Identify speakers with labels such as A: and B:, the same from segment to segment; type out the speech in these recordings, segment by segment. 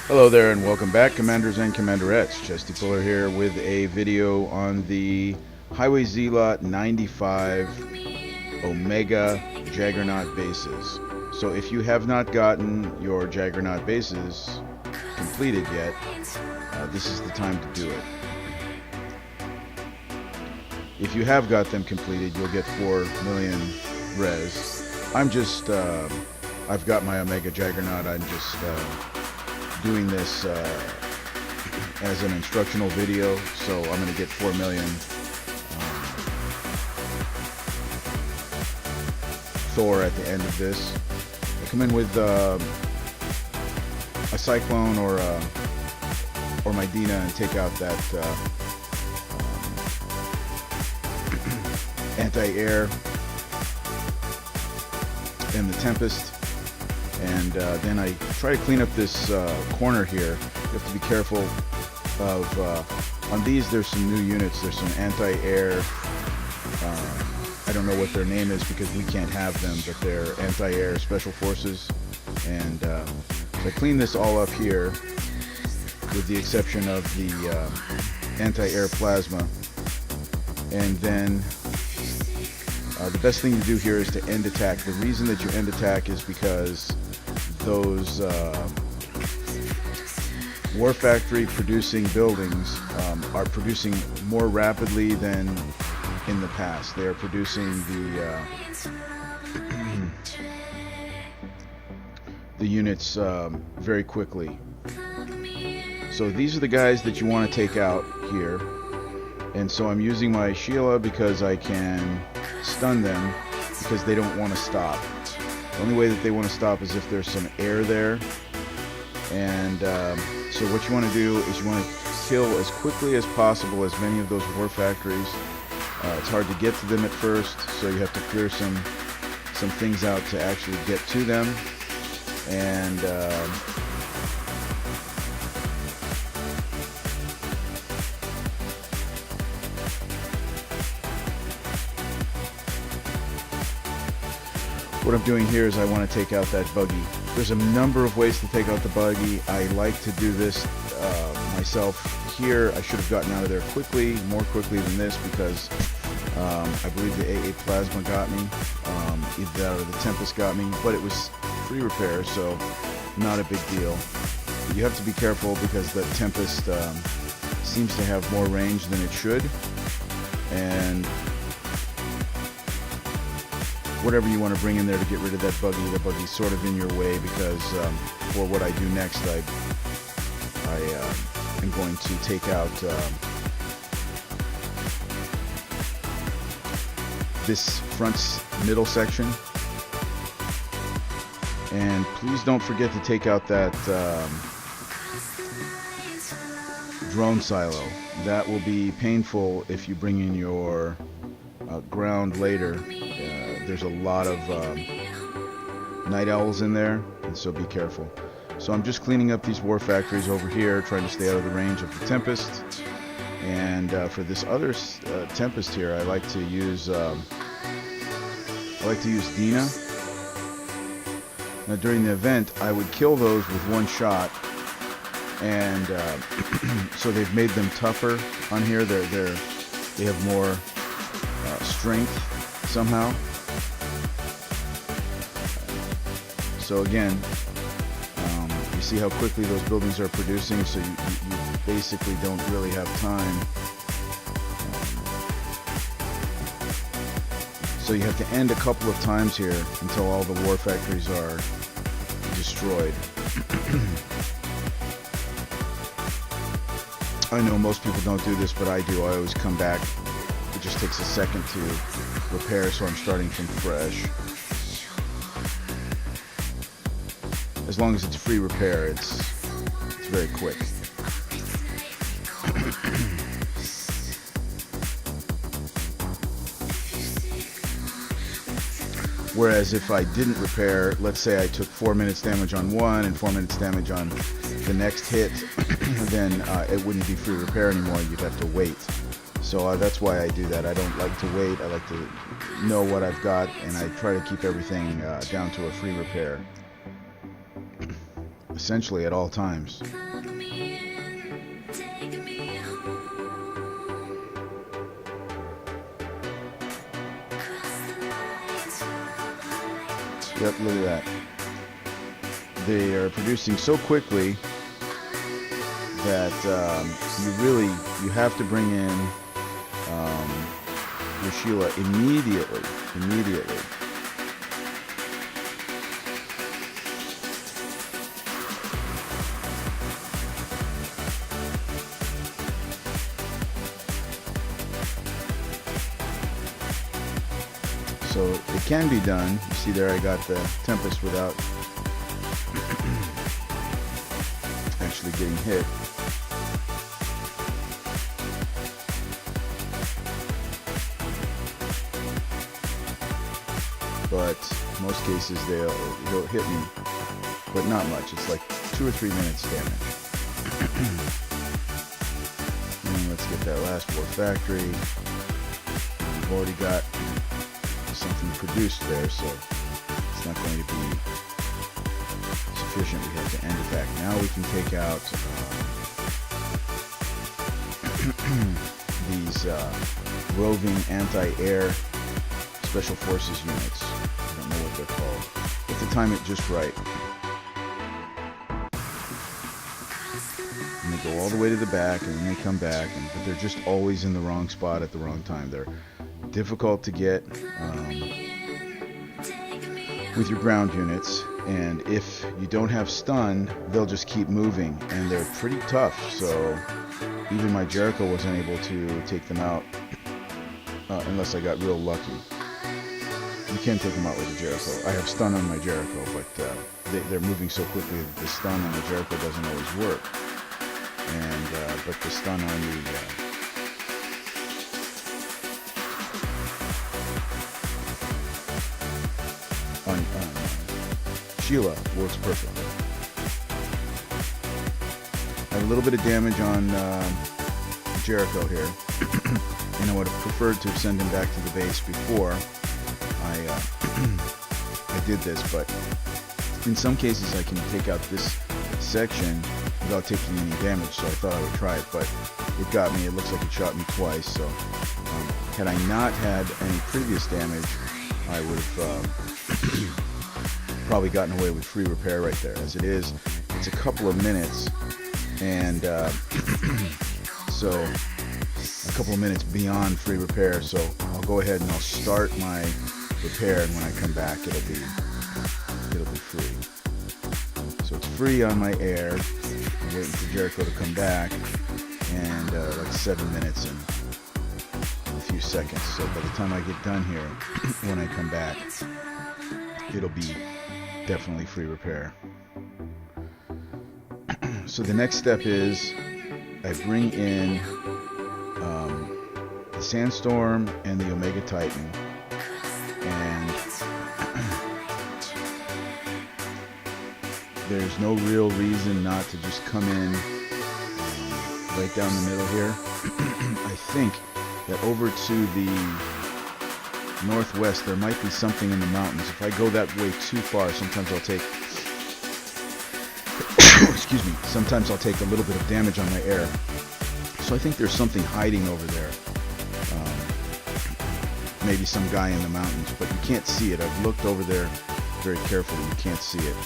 A: Hello there and welcome back, Commanders and Commanderettes. Chesty Puller here with a video on the Highway Z Lot 95 Omega Jaggernaut bases. So if you have not gotten your Jaggernaut bases completed yet, this is the time to do it. If you have got them completed, you'll get 4 million res. I've got my Omega Jaggernaut. I'm just doing this as an instructional video, so I'm going to get 4 million Thor at the end of this. I come in with a Cyclone or my Dina and take out that anti-air and the Tempest. And then I try to clean up this corner here. You have to be careful of, on these there's some new units, there's some anti-air, I don't know what their name is because we can't have them, but they're anti-air special forces. And so I clean this all up here with the exception of the anti-air plasma. And then the best thing to do here is to end attack. The reason that you end attack is because those war factory producing buildings are producing more rapidly than in the past. They are producing the units very quickly. So these are the guys that you want to take out here. And so I'm using my Sheila because I can stun them because they don't want to stop. The only way that they want to stop is if there's some air there. And so what you want to do is you want to kill as quickly as possible as many of those war factories. It's hard to get to them at first, so you have to clear some things out to actually get to them. And what I'm doing here is I want to take out that buggy. There's a number of ways to take out the buggy. I like to do this myself here. I should have gotten out of there quickly, more quickly than this, because I believe the AA plasma got me, either that or the Tempest got me, but it was free repair, so not a big deal. But you have to be careful because the Tempest seems to have more range than it should, and whatever you want to bring in there to get rid of that buggy, the buggy's sort of in your way because for what I do next, I am going to take out this front middle section. And please don't forget to take out that drone silo. That will be painful if you bring in your ground later. There's a lot of night owls in there, and so be careful. So I'm just cleaning up these war factories over here, trying to stay out of the range of the Tempest. And for this other Tempest here, I like to use Dina. Now during the event, I would kill those with one shot, and so they've made them tougher on here. They have more strength somehow. So again, you see how quickly those buildings are producing, so you basically don't really have time. So you have to end a couple of times here until all the war factories are destroyed. I know most people don't do this, but I do. I always come back. It just takes a second to repair, so I'm starting from fresh. As long as it's free repair, it's very quick. Whereas if I didn't repair, let's say I took 4 minutes damage on one and 4 minutes damage on the next hit, then it wouldn't be free repair anymore. You'd have to wait. So that's why I do that. I don't like to wait. I like to know what I've got, and I try to keep everything down to a free repair. essentially at all times. Yep, look at that. They are producing so quickly that you have to bring in your Sheila immediately. So it can be done. You see there I got the Tempest without actually getting hit. But most cases he'll hit me, but not much. It's like 2 or 3 minutes damage. And let's get that last war factory. We've already got something produced there, so it's not going to be sufficient. We have to end attack. Now we can take out these roving anti-air special forces units. I don't know what they're called. You have to time it just right. And they go all the way to the back, and then they come back, but they're just always in the wrong spot at the wrong time. They're difficult to get with your ground units, and if you don't have stun, they'll just keep moving, and they're pretty tough. So even my Jericho wasn't able to take them out unless I got real lucky. You can take them out with a Jericho. I have stun on my Jericho, but they're moving so quickly that the stun on the Jericho doesn't always work. And but the stun on the Sheila works perfectly. I have a little bit of damage on Jericho here, and I would have preferred to send him back to the base before I did this, but in some cases I can take out this section without taking any damage, so I thought I would try it, but it got me. It looks like it shot me twice, so had I not had any previous damage, I would have probably gotten away with free repair right there. As it is, it's a couple of minutes, and so a couple of minutes beyond free repair, so I'll go ahead and I'll start my repair, and when I come back it'll be free. So it's free on my air. I'm waiting for Jericho to come back, and like 7 minutes and a few seconds. So by the time I get done here, when I come back, it'll be definitely free repair. So the next step is I bring in the Sandstorm and the Omega Titan, and there's no real reason not to just come in right down the middle here. I think that over to the northwest there might be something in the mountains. If I go that way too far, sometimes I'll take excuse me, sometimes I'll take a little bit of damage on my air. So I think there's something hiding over there. Maybe some guy in the mountains, but you can't see it. I've looked over there very carefully. You can't see it.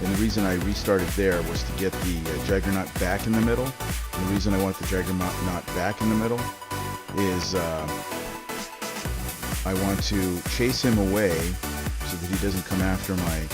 A: And the reason I restarted there was to get the Jaggernaut back in the middle. And the reason I want the Jaggernaut back in the middle is I want to chase him away so that he doesn't come after my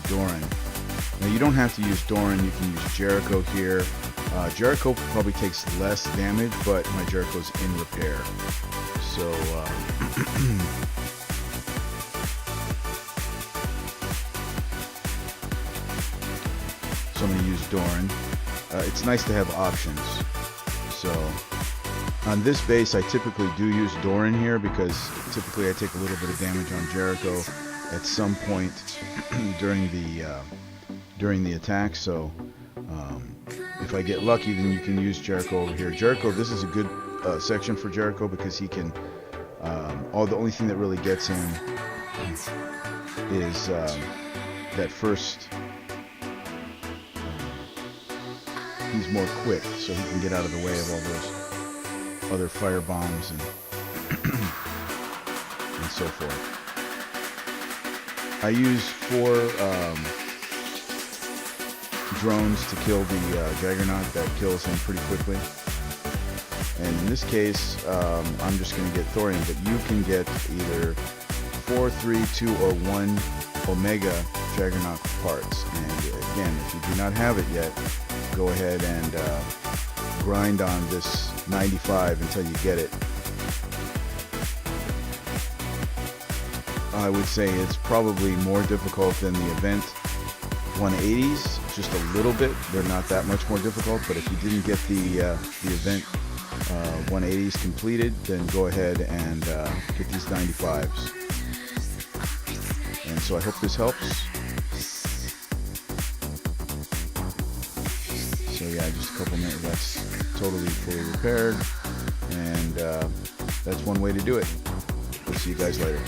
A: Doran. Now you don't have to use Doran, you can use Jericho here. Jericho probably takes less damage, but my Jericho's in repair. So so I'm going to use Doran. It's nice to have options. So on this base I typically do use Doran here because typically I take a little bit of damage on Jericho at some point during the attack. So if I get lucky, then you can use Jericho over here. Jericho, this is a good section for Jericho because he can the only thing that really gets him is that first. He's more quick, so he can get out of the way of all those other fire bombs and and so forth. I use 4 drones to kill the Jaggernaut. That kills him pretty quickly. And in this case, I'm just going to get thorium, but you can get either 4, 3, 2, or 1 Omega Jaggernaut parts. And again, if you do not have it yet, go ahead and grind on this 95 until you get it. I would say it's probably more difficult than the event 180s, just a little bit. They're not that much more difficult, but if you didn't get the event 180s completed, then go ahead and get these 95s. And so I hope this helps. So yeah, just a couple minutes. That's totally fully repaired, and that's one way to do it. We'll see you guys later.